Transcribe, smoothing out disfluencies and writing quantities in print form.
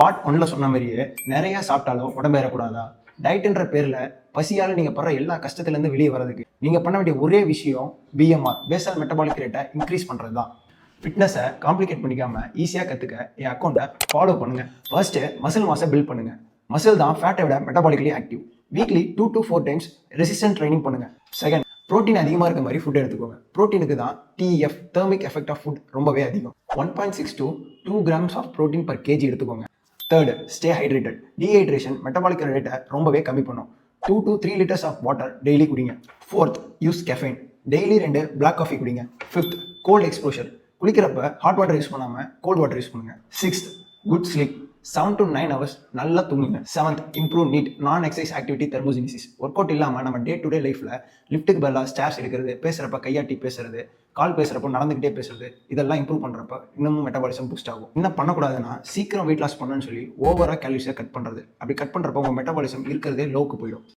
Part ஒன்ல சொன்ன மாதிரியே நிறைய சாப்பிட்டாலும் உடம்பு ஏறக்கூடாதா? டயட்ன்ற பேர்ல பசியால நீங்க படுற எல்லா கஷ்டத்துல இருந்து வெளியே வரதுக்கு நீங்க பண்ண வேண்டிய ஒரே விஷயம் பிஎம்ஆர் பேசல் மெட்டபாலிக் ரேட்டை இன்க்ரீஸ் பண்றது தான். ஃபிட்னஸை காம்ப்ளிகேட் பண்ணிக்காம ஈஸியாக கற்றுக்க என் அக்கௌண்ட்டை ஃபாலோ பண்ணுங்க. ஃபர்ஸ்ட் மசில் மாஸை பில்ட் பண்ணுங்க. மசில் தான் ஃபேட்டை விட metabolically active. Weekly 2 to 4 times resistant training பண்ணுங்க. செகண்ட், ப்ரோட்டீன் அதிகமாக இருக்க மாதிரி ஃபுட் எடுத்துக்கோங்க. ப்ரோட்டீனுக்கு தான் TEF thermic effect of food ரொம்பவே அதிகம். 1.6 to 2 grams of protein per kg எடுத்துக்கோங்க. Third, stay hydrated. Dehydration metabolic ரேட்டை ரொம்பவே கம்மி பண்ணும். 2 to 3 liters of water daily குடிங்க. Fourth, use caffeine. Daily 2 black coffee குடிங்க. Fifth, cold exposure. குளிக்கிறப்ப ஹாட் வாட்டர் யூஸ் பண்ணாமல் கோல்ட் வாட்டர் யூஸ் பண்ணுங்க. Sixth, good sleep. 7 to 9 hours நல்லா தூங்குங்க. Seventh, improve NEAT non exercise activity thermogenesis. Work out இல்லாமல் நம்ம day to day லைஃப்பில் லிஃப்ட்டுக்கு பதிலாக ஸ்டேர்ஸ் எடுக்கிறது, பேசுகிறப்ப கையாட்டி பேசுறது, கால் பேசுகிறப்போ நடந்துக்கிட்டே பேசுறது, இதெல்லாம் இம்ப்ரூவ் பண்ணுறப்ப இன்னமும் மெட்டபாலிசம் பூஸ்ட் ஆகும். என்ன பண்ணக்கூடாதுன்னா சீக்கிரம் வெயிட் லாஸ் பண்ணணும்னு சொல்லி ஓவராக கேலரிஸை கட் பண்ணுறது. அப்படி கட் பண்ணுறப்ப உங்கள் மெட்டபாலிசம் இருக்கிறதே லோக்கு போயிடும்.